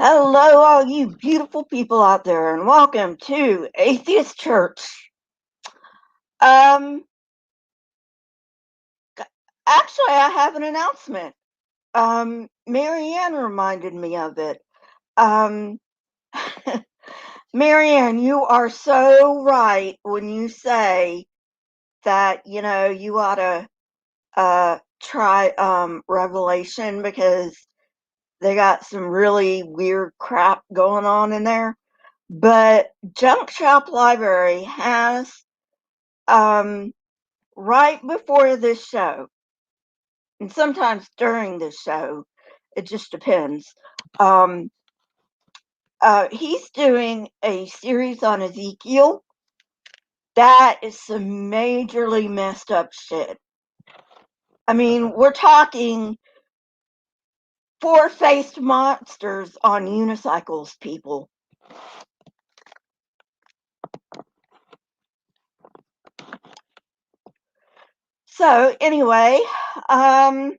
Hello, all you beautiful people out there, and welcome to Atheist Church. Um, Actually, I have an announcement. Marianne reminded me of it. Um, Marianne, you are so right when you say that, you ought to try Revelation because they got some really weird crap going on in there. But Junk Shop Library has right before this show, and sometimes during this show, it just depends. Um, he's doing a series on Ezekiel. That is some majorly messed up shit. I mean, we're talking four-faced monsters on unicycles, people. So anyway, so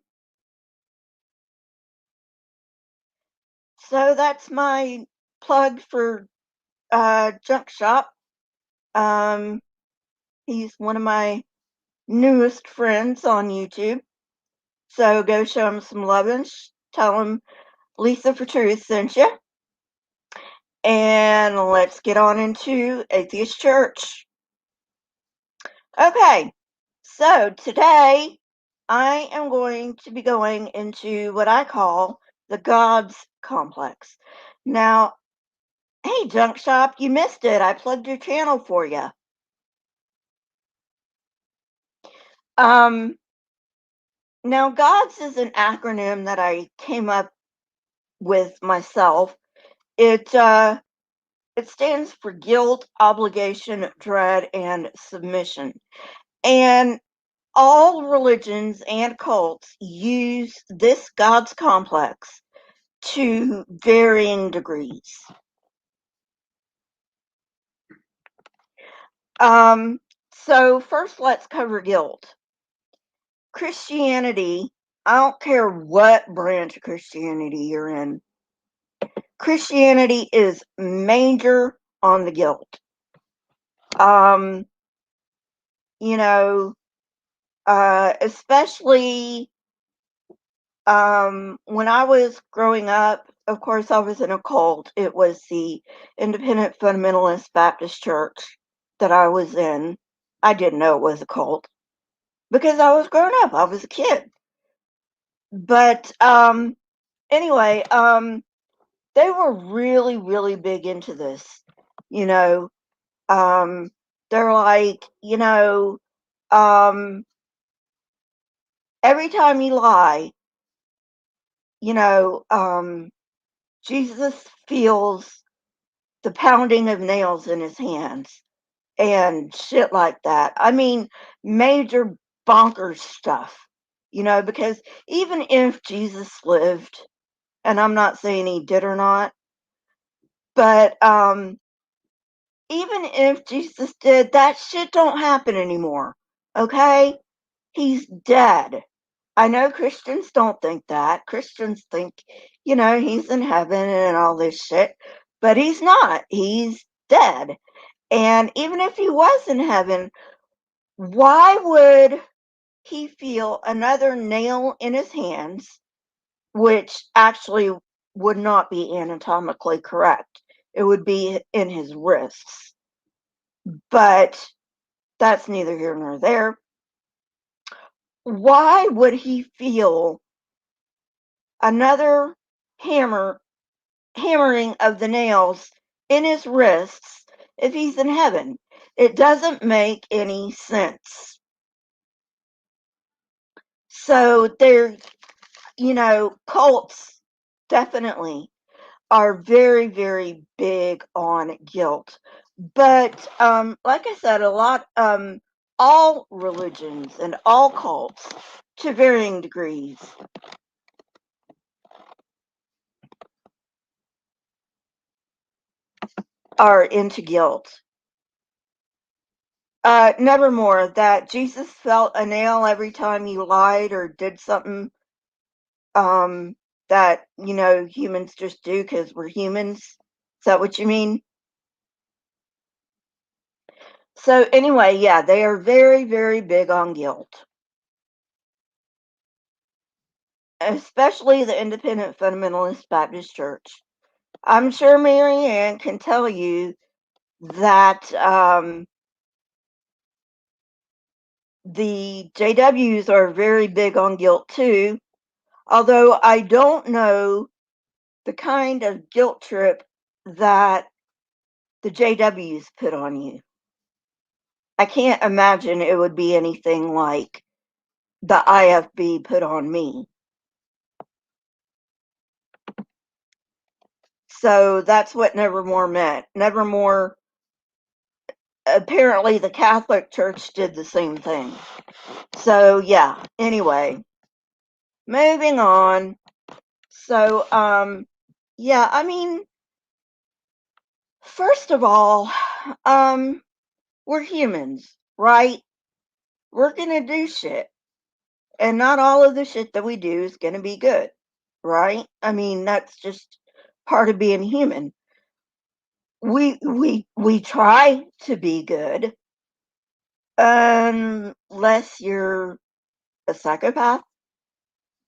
that's my plug for Junk Shop. He's one of my newest friends on YouTube. So go show him some love and tell him Lisa for Truth sent you. And let's get on into Atheist Church. Okay, so today I am going to be going into what I call the Gods Complex. Now, hey, Junk Shop, you missed it. I plugged your channel for you. Now, Gods is an acronym that I came up with myself. It stands for guilt, obligation, dread, and submission. And all religions and cults use this God's complex to varying degrees. So first let's cover guilt. Christianity, I don't care what branch of Christianity you're in, Christianity is major on the guilt. You know, especially when I was growing up, of course, I was in a cult. It was the Independent Fundamentalist Baptist Church that I was in. I didn't know it was a cult because I was growing up. I was a kid. But anyway, they were really, really big into this. You know, they're like, every time you lie, you know, Jesus feels the pounding of nails in his hands and shit like that. I mean, major bonkers stuff, because even if Jesus lived, and I'm not saying he did or not, but even if Jesus did, that shit don't happen anymore. Okay? He's dead. I know Christians don't think that. Christians think, he's in heaven and all this shit, but he's not. He's dead. And even if he was in heaven, why would he feel another nail in his hands, which actually would not be anatomically correct? It would be in his wrists. But that's neither here nor there. Why would he feel another hammering of the nails in his wrists if he's in heaven? It doesn't make any sense. So they're, cults definitely are very, very big on guilt. But like I said, all religions and all cults to varying degrees are into guilt. Nevermore, that Jesus felt a nail every time you lied or did something that, humans just do because we're humans. Is that what you mean? So anyway, yeah, they are very, very big on guilt, especially the Independent Fundamentalist Baptist Church. I'm sure Mary Ann can tell you that the JWs are very big on guilt too, although I don't know the kind of guilt trip that the JWs put on you. I can't imagine it would be anything like the IFB put on me. So that's what Nevermore meant. Nevermore, apparently the Catholic Church did the same thing. So yeah, anyway, moving on. So, yeah, I mean, first of all, we're humans, right? We're gonna do shit. And not all of the shit that we do is gonna be good, right? I mean, that's just part of being human. We try to be good, unless you're a psychopath.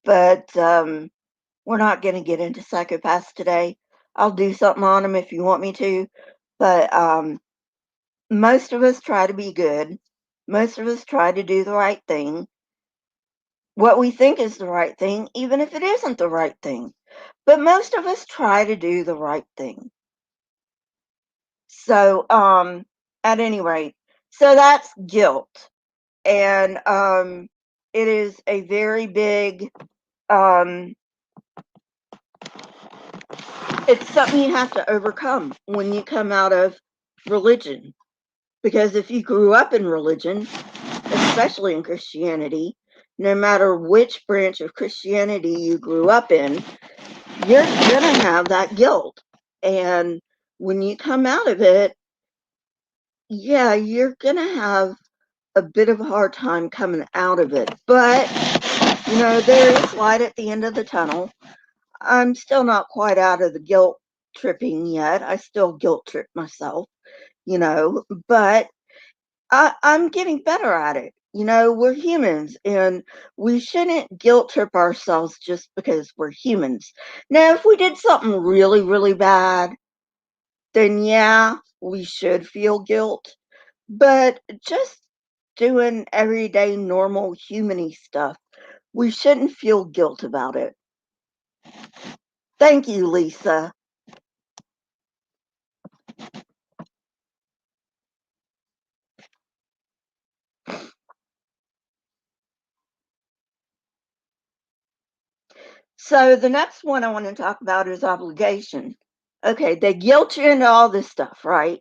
But we're not going to get into psychopaths today. I'll do something on them if you want me to. But most of us try to be good. Most of us try to do the right thing. What we think is the right thing, even if it isn't the right thing. But most of us try to do the right thing. So, at any rate, so that's guilt. And it is a very big, um, it's something you have to overcome when you come out of religion. Because if you grew up in religion, especially in Christianity, no matter which branch of Christianity you grew up in, you're going to have that guilt. And when you come out of it, yeah, you're going to have a bit of a hard time coming out of it. But, there is light at the end of the tunnel. I'm still not quite out of the guilt tripping yet. I still guilt trip myself, but I'm getting better at it. We're humans and we shouldn't guilt trip ourselves just because we're humans. Now, if we did something really, really bad, then yeah, we should feel guilt. But just doing everyday normal humany stuff, we shouldn't feel guilt about it. Thank you, Lisa. So the next one I want to talk about is obligation. Okay, they guilt you into all this stuff, right?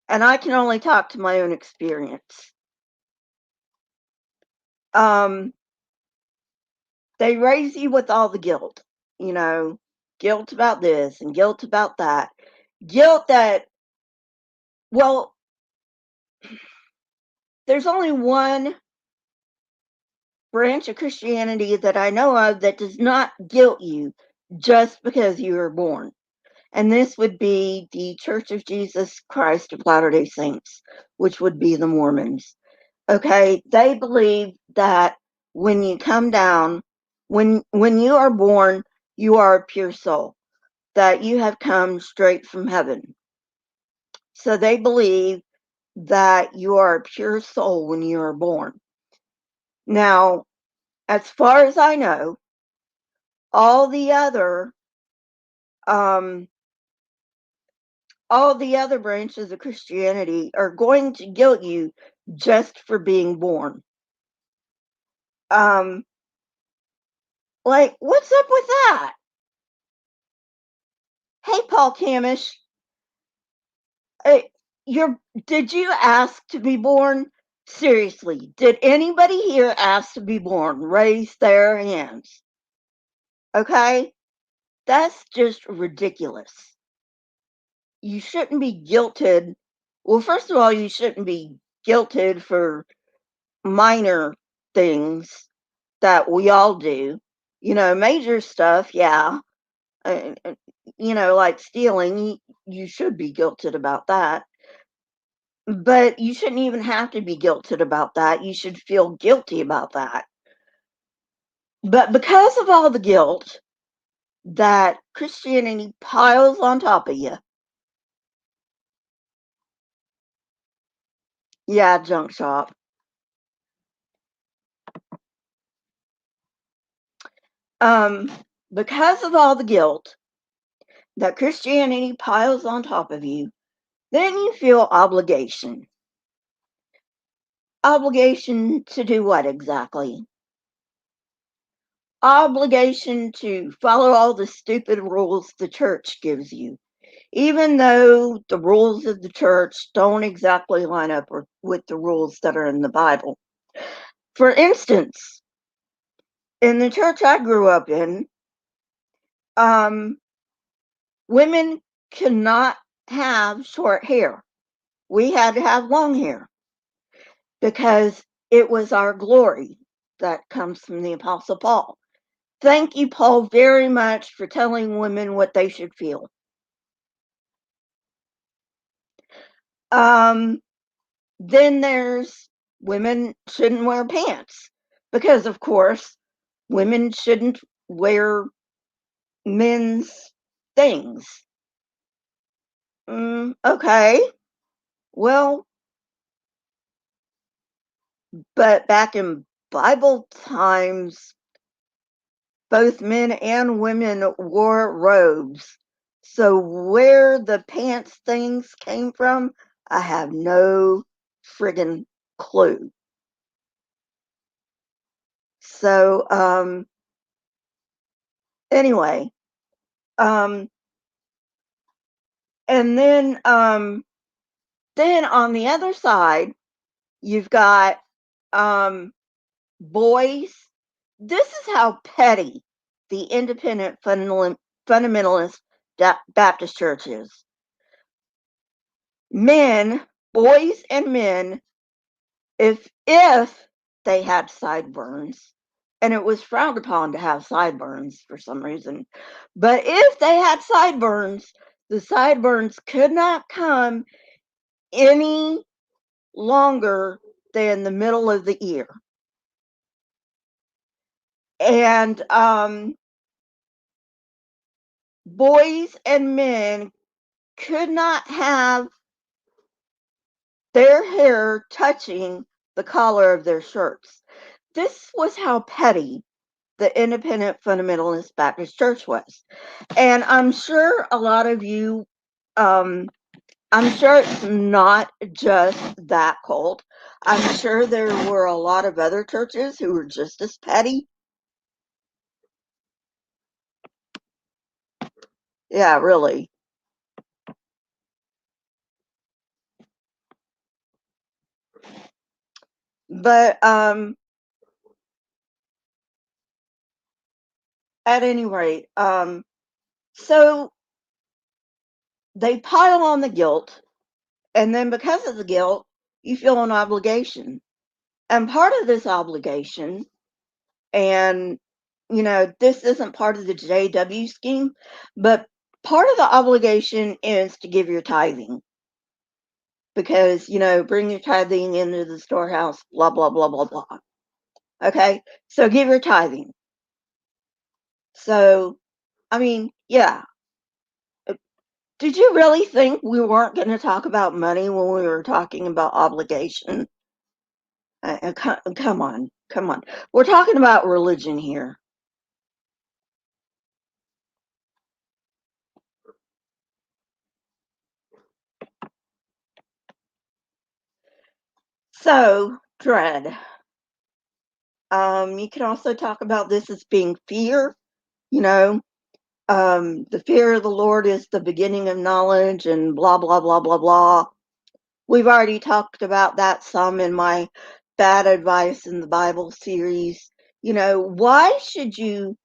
And I can only talk to my own experience. Um, they raise you with all the guilt, guilt about this and guilt about that. Guilt that, well, there's only one branch of Christianity that I know of that does not guilt you just because you were born. And this would be the Church of Jesus Christ of Latter-day Saints, which would be the Mormons. Okay, they believe that when you come down, when you are born, you are a pure soul, that you have come straight from heaven. So they believe that you are a pure soul when you are born. Now, as far as I know, all the other um, all the other branches of Christianity are going to guilt you just for being born. Um, like, what's up with that? Hey, Paul Camish, uh, did you ask to be born? Seriously, did anybody here ask to be born? Raise their hands. Okay? That's just ridiculous. You shouldn't be guilted. Well, first of all, you shouldn't be guilted for minor things that we all do. Major stuff, yeah. Uh, uh, like stealing, you should be guilted about that. But you shouldn't even have to be guilted about that. You should feel guilty about that. But because of all the guilt that Christianity piles on top of you, yeah, junk shop. Um, because of all the guilt that Christianity piles on top of you, then you feel obligation. Obligation to do what exactly? Obligation to follow all the stupid rules the church gives you, even though the rules of the church don't exactly line up with the rules that are in the Bible. For instance, in the church I grew up in, um, women cannot have short hair. We had to have long hair because it was our glory that comes from the Apostle Paul. Thank you, Paul, very much for telling women what they should feel. Um, then there's women shouldn't wear pants because, of course, women shouldn't wear men's things. Okay, well, but back in Bible times, both men and women wore robes. So where the pants things came from, I have no friggin' clue. So anyway, um and then on the other side, you've got um boys. This is how petty the independent fundamentalist Baptist church is. Men, boys and men, if they had sideburns, and it was frowned upon to have sideburns for some reason, but if they had sideburns, the sideburns could not come any longer than the middle of the ear. And boys and men could not have their hair touching the collar of their shirts. This was how petty the independent fundamentalist Baptist church was. And I'm sure a lot of you, I'm sure it's not just that cult. I'm sure there were a lot of other churches who were just as petty. Yeah, really. But at any rate, so they pile on the guilt, and then because of the guilt, you feel an obligation. And part of this obligation, and this isn't part of the JW scheme, but part of the obligation is to give your tithing because, bring your tithing into the storehouse, blah, blah, blah, blah, blah. Okay. So give your tithing. So, I mean, yeah. Did you really think we weren't going to talk about money when we were talking about obligation? Come on, come on. We're talking about religion here. So, dread. You can also talk about this as being fear. You know, the fear of the Lord is the beginning of knowledge, and blah blah blah blah blah. We've already talked about that some in my bad advice in the Bible series. Why should you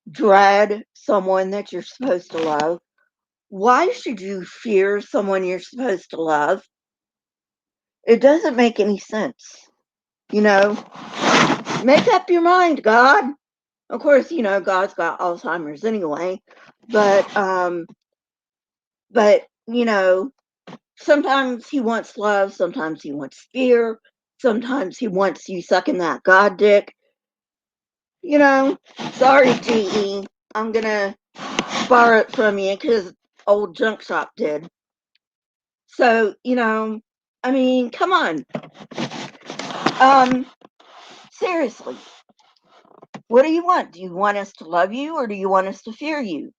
dread someone that you're supposed to love? Why should you fear someone you're supposed to love? It doesn't make any sense. You know, make up your mind, God. Of course, God's got Alzheimer's anyway, but but sometimes he wants love, sometimes he wants fear, sometimes he wants you sucking that God dick. Sorry, GE. I'm gonna borrow it from you because old junk shop did. So, I mean, come on. Um, seriously, what do you want? Do you want us to love you or do you want us to fear you?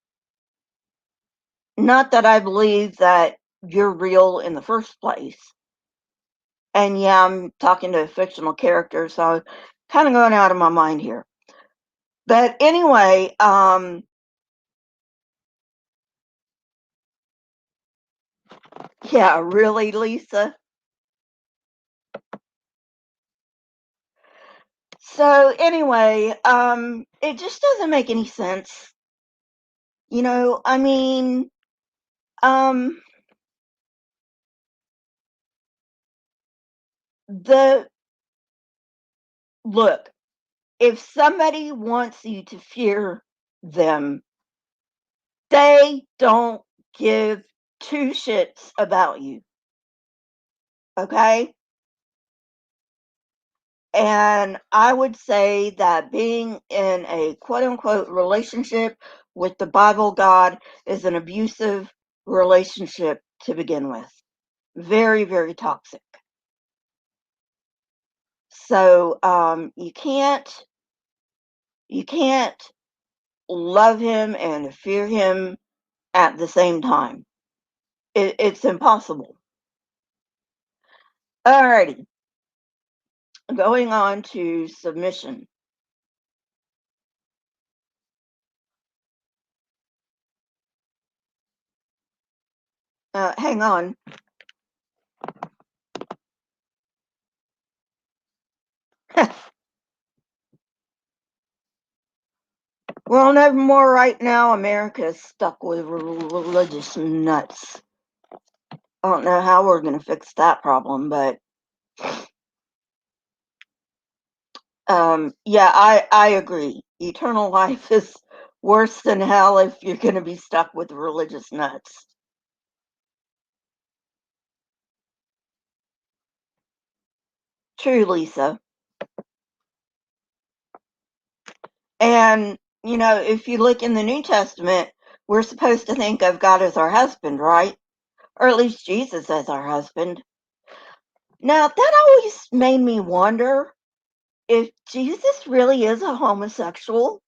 Not that I believe that you're real in the first place. And yeah, I'm talking to a fictional character, so kind of going out of my mind here. But anyway, yeah, really, Lisa. So anyway, it just doesn't make any sense. I mean, um, the look, if somebody wants you to fear them, they don't give two shits about you. Okay? And I would say that being in a quote unquote relationship with the Bible God is an abusive relationship to begin with. Very, very toxic. So you can't love him and fear him at the same time. It's impossible. Alrighty, going on to submission. Hang on. Well, no more right now. America's stuck with religious nuts. I don't know how we're going to fix that problem, but yeah, I agree. Eternal life is worse than hell if you're going to be stuck with religious nuts. True, Lisa. And, if you look in the New Testament, we're supposed to think of God as our husband, right? Or at least Jesus as our husband. Now, that always made me wonder if Jesus really is a homosexual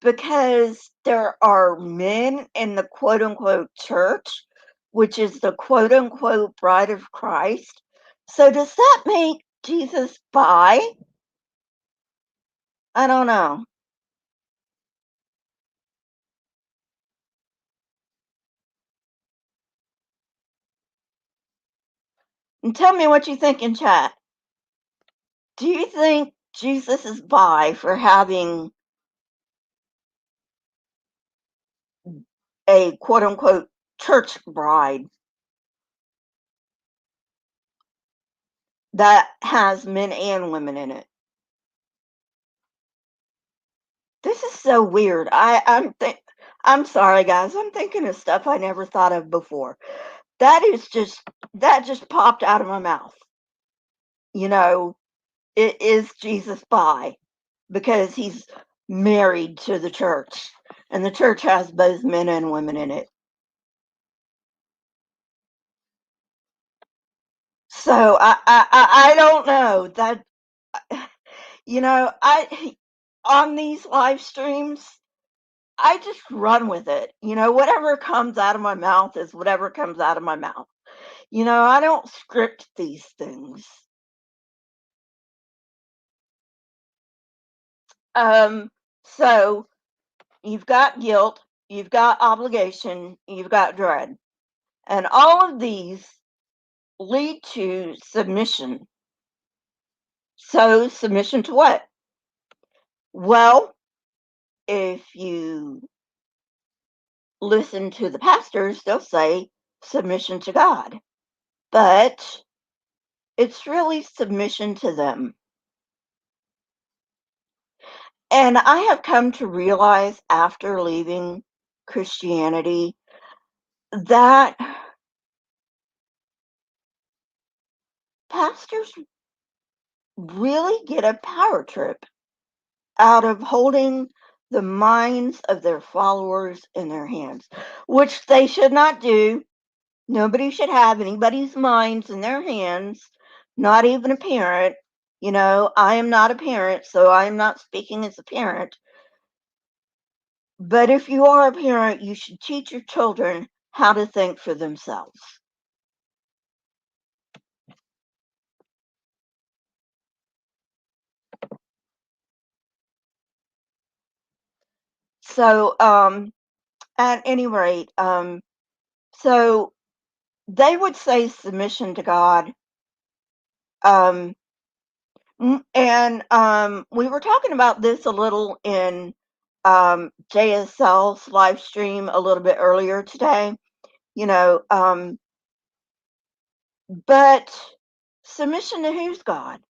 because there are men in the quote unquote church, which is the quote unquote bride of Christ. So, does that make Jesus bi? I don't know. And tell me what you think in chat. Do you think Jesus is bi for having a quote unquote church bride that has men and women in it? This is so weird. I'm sorry guys. I'm thinking of stuff I never thought of before. That just popped out of my mouth. You know, it is Jesus bi because he's married to the church and the church has both men and women in it. So I don't know that I on these live streams I just run with it. Whatever comes out of my mouth is whatever comes out of my mouth. I don't script these things. Um so you've got guilt, you've got obligation, you've got dread. And all of these lead to submission. So submission to what? Well, if you listen to the pastors, they'll say submission to God. But it's really submission to them. And I have come to realize after leaving Christianity that pastors really get a power trip out of holding the minds of their followers in their hands, which they should not do. Nobody should have anybody's minds in their hands, not even a parent. I am not a parent, so I am not speaking as a parent. But if you are a parent, you should teach your children how to think for themselves. So, at any rate, so they would say submission to God. Um, and we were talking about this a little in JSL's live stream a little bit earlier today, you know, but submission to whose God?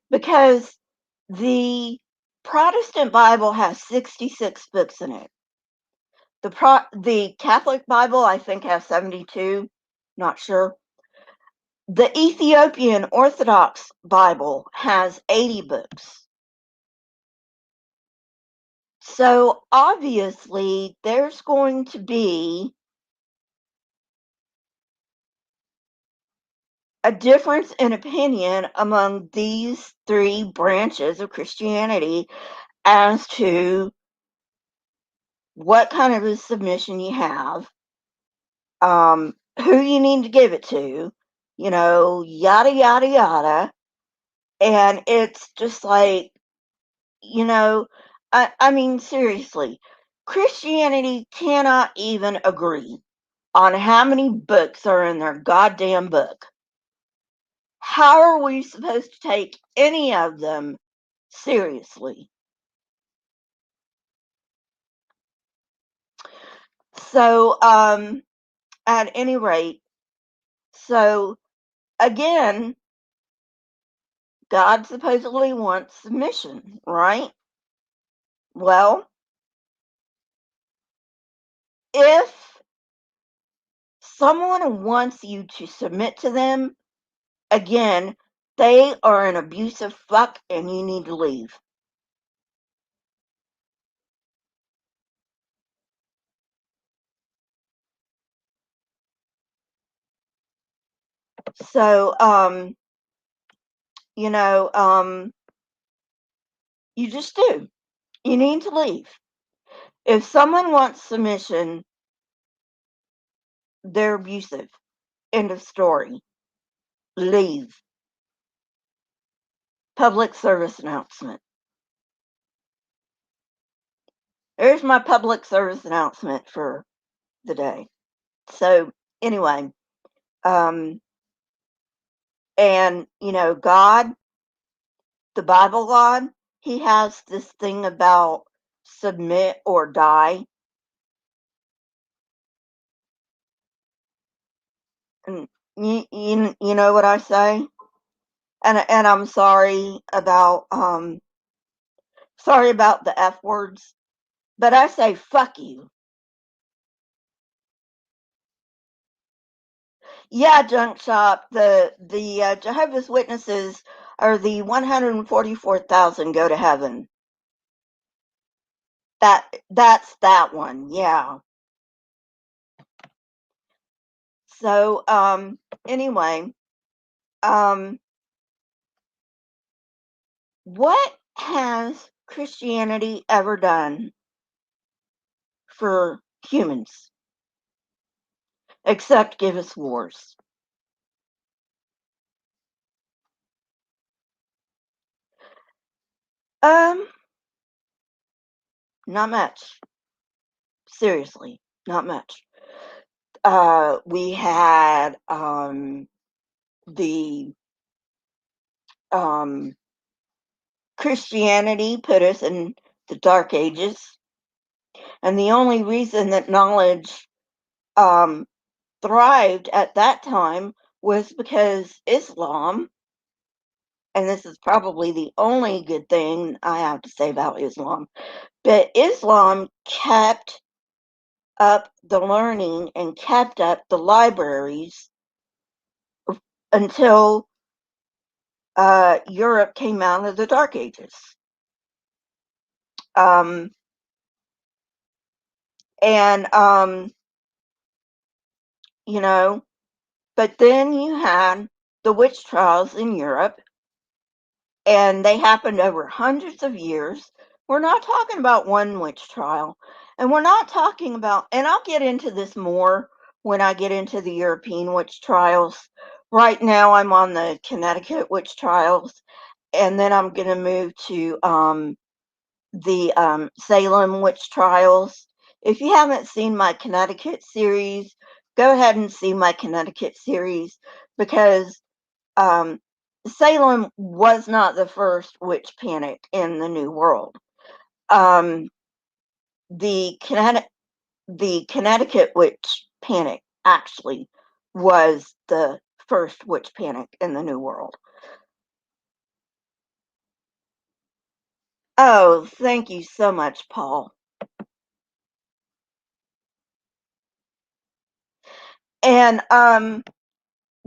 Because the Protestant Bible has 66 books in it. The Catholic Bible, I think, has 72. Not sure. The Ethiopian Orthodox Bible has 80 books. So obviously, there's going to be a difference in opinion among these three branches of Christianity as to what kind of a submission you have, who you need to give it to, yada, yada, yada. And it's just like, you know, I mean, seriously, Christianity cannot even agree on how many books are in their goddamn book. How are we supposed to take any of them seriously? So, at any rate, so again, God supposedly wants submission, right? Well, if someone wants you to submit to them, again, they are an abusive fuck and you need to leave. So, you know, um, you just do. You need to leave. If someone wants submission, they're abusive. End of story. Leave. Public service announcement. There's my public service announcement for the day. So, anyway, um, and God, the Bible God, he has this thing about submit or die. And you know what I say? And I'm sorry about the F words, but I say fuck you. Yeah, junk shop. The Jehovah's Witnesses are the 144,000 go to heaven. That's that one. Yeah. So anyway, um what has Christianity ever done for humans except give us wars? Um Not much. Seriously, not much. We had the um Christianity put us in the dark ages, and the only reason that knowledge um thrived at that time was because Islam and this is probably the only good thing I have to say about Islam, but Islam kept up the learning and kept up the libraries until Europe came out of the Dark Ages. Um, and, you know, but then you had the witch trials in Europe, and they happened over hundreds of years. We're not talking about one witch trial, and we're not talking about, and I'll get into this more when I get into the European witch trials. Right now, I'm on the Connecticut witch trials, and then I'm going to move to the Salem witch trials. If you haven't seen my Connecticut series, go ahead and see my Connecticut series because um, Salem was not the first witch panic in the New World. Um, the Connecticut witch panic actually was the first witch panic in the New World. Oh, thank you so much, Paul. And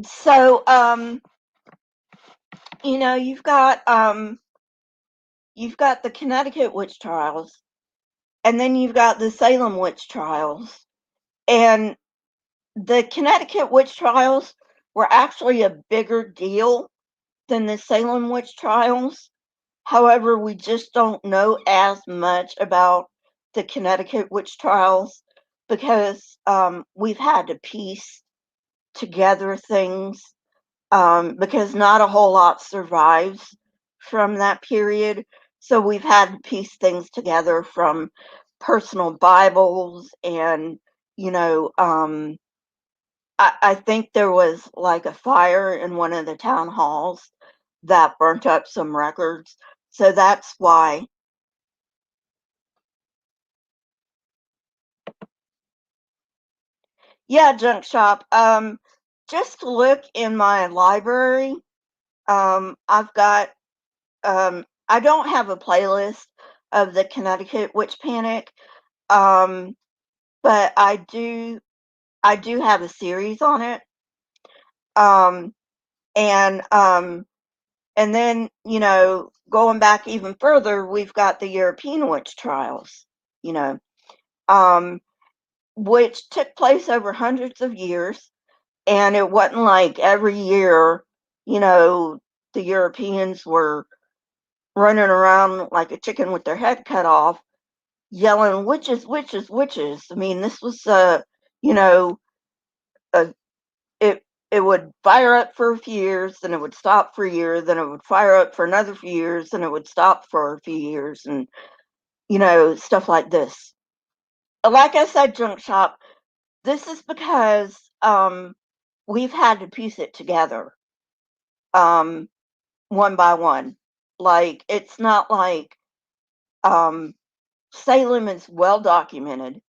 so you know, you've got the Connecticut witch trials, and then you've got the Salem witch trials. And the Connecticut witch trials were actually a bigger deal than the Salem witch trials. However, we just don't know as much about the Connecticut witch trials because we've had to piece together things because not a whole lot survives from that period. So we've had to piece things together from personal Bibles and, you know, I think there was like a fire in one of the town halls that burnt up some records. So that's why. Yeah, junk shop. Just look in my library. I've got I don't have a playlist of the Connecticut Witch Panic, um, but I do have a series on it. Um, and and then, you know, going back even further, we've got the European witch trials, you know, um, which took place over hundreds of years. And it wasn't like every year, you know, the Europeans were running around like a chicken with their head cut off, yelling, witches, witches, witches. I mean, this was, you know, a it it would fire up for a few years, then it would stop for a year, then it would fire up for another few years, then it would stop for a few years, and you know, stuff like this. Like I said, junk shop. This is because we've had to piece it together um, one by one. Like it's not like um, Salem is well documented,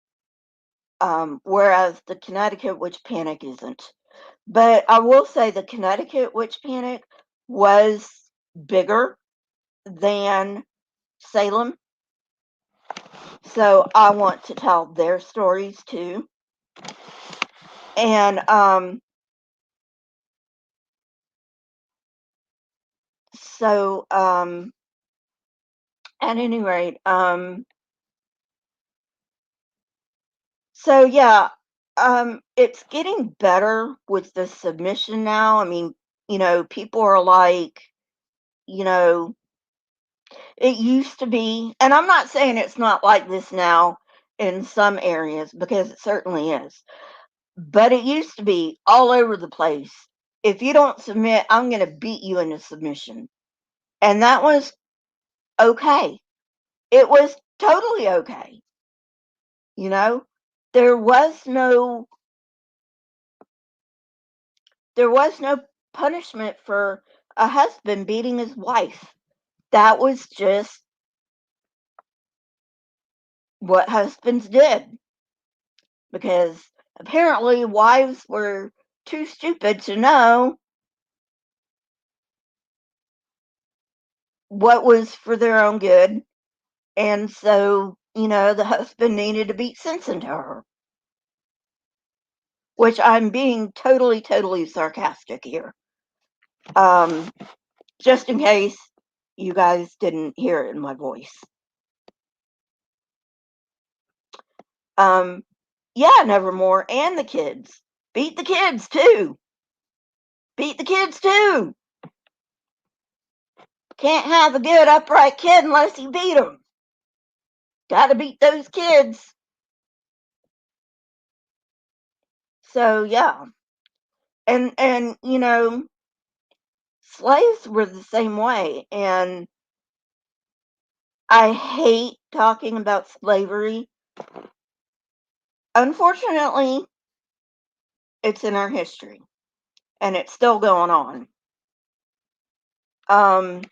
whereas the Connecticut witch panic isn't. But I will say the Connecticut witch panic was bigger than Salem. So I want to tell their stories too. And so at any rate, so yeah, it's getting better with the submission now. I mean, you know, people are like, you know, it used to be, and I'm not saying it's not like this now in some areas because it certainly is, but it used to be all over the place. If you don't submit, I'm going to beat you into submission. And that was okay. It was totally okay. You know, there was no there was no punishment for a husband beating his wife. That was just what husbands did because apparently wives were too stupid to know what was for their own good. And so, the husband needed to beat sense into her, which I'm being totally, totally sarcastic here. Um, just in case you guys didn't hear it in my voice. Um, yeah, Nevermore and the kids. Beat the kids too. Beat the kids too. Can't have a good upright kid unless you beat them. Gotta beat those kids. So yeah. And slaves were the same way. And I hate talking about slavery. Unfortunately, it's in our history and it's still going on. Um,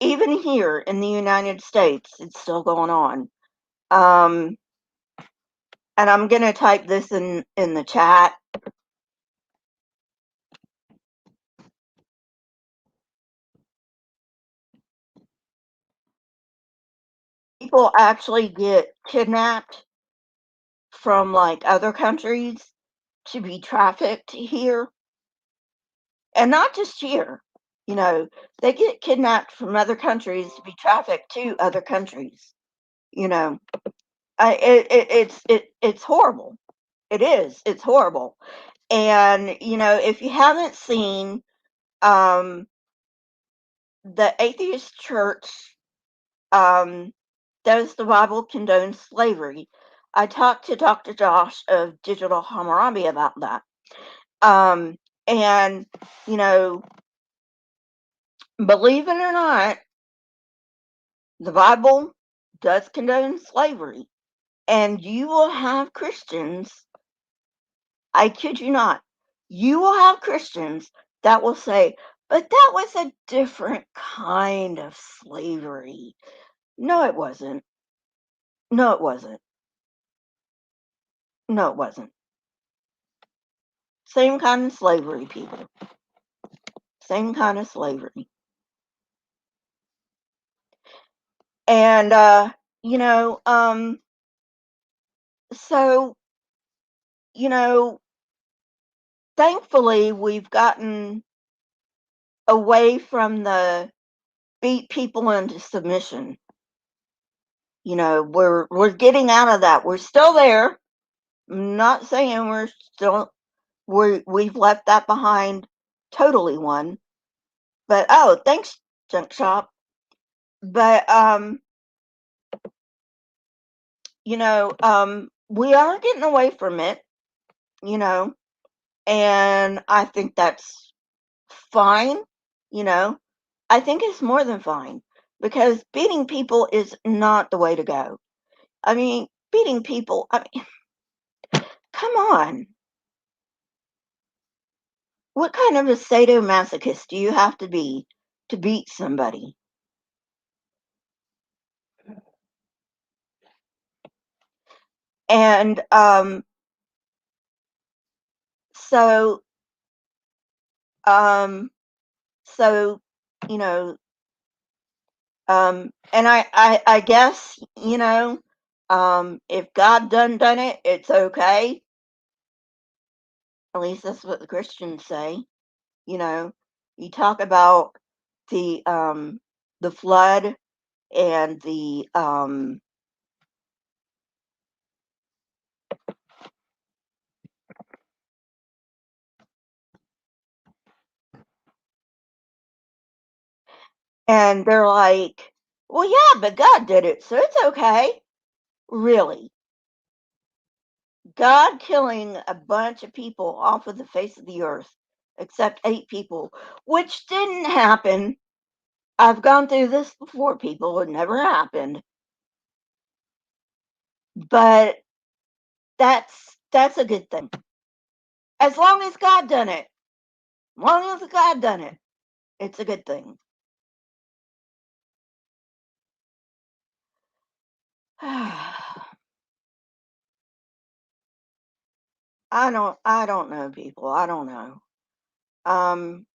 even here in the United States, it's still going on. Um, and I'm going to type this in the chat. People actually get kidnapped from like other countries to be trafficked here. And not just here, you know, they get kidnapped from other countries to be trafficked to other countries. You know, it's horrible. It is. It's horrible. And if you haven't seen, um, the atheist church, um, does the Bible condone slavery? I talked to Dr. Josh of Digital Hammurabi about that. Um, and you know, believe it or not, the Bible does condone slavery, and you will have Christians, I kid you not, you will have Christians that will say, but that was a different kind of slavery. No, it wasn't. No, it wasn't. No, it wasn't. Same kind of slavery, people. Same kind of slavery. And, you know, um, so, you know, thankfully we've gotten away from the beat people into submission. We're getting out of that. We're still there. I'm not saying we've left that behind totally one. But oh, thanks, Junk Shop. But we are getting away from it, you know, and I think that's fine, you know. I think it's more than fine because beating people is not the way to go. I mean, beating people, I mean, come on. What kind of a sadomasochist do you have to be to beat somebody? And so um so you know and I guess if God done it, it's okay. At least that's what the Christians say. You know, you talk about the flood and and they're like, well, yeah, but God did it, so it's okay. Really? God killing a bunch of people off of the face of the earth, except 8 people, which didn't happen. I've gone through this before, people. It never happened. But that's a good thing. As long as God done it. As long as God done it, it's a good thing. I don't know, people. I don't know. Um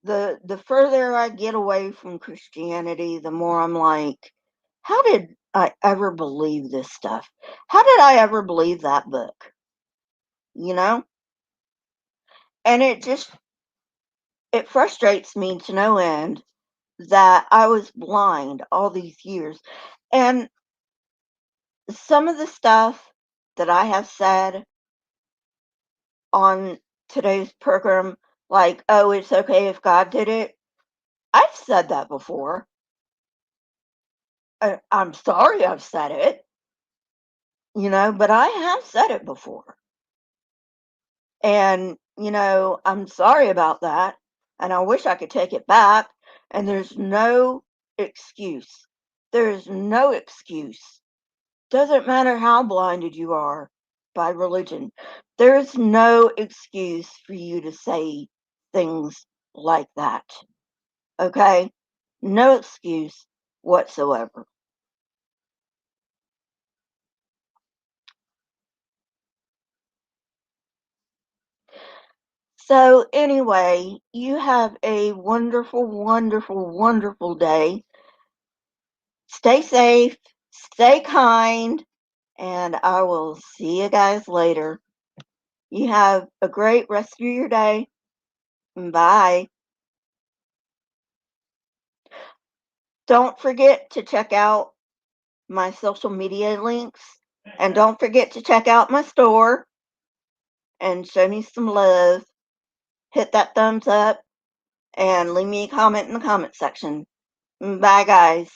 the further I get away from Christianity, the more I'm like, how did I ever believe this stuff? How did I ever believe that book? You know? And it frustrates me to no end that I was blind all these years. And some of the stuff that I have said on today's program, like, oh, it's okay if God did it. I've said that before. I'm sorry I've said it, but I have said it before. And, I'm sorry about that. And I wish I could take it back. And there's no excuse. There's no excuse. Doesn't matter how blinded you are by religion. There's no excuse for you to say things like that. Okay? No excuse whatsoever. So, anyway, you have a wonderful, wonderful, wonderful day. Stay safe, stay kind, and I will see you guys later. You have a great rest of your day. Bye. Don't forget to check out my social media links, and don't forget to check out my store and show me some love. Hit that thumbs up and leave me a comment in the comment section. Bye, guys.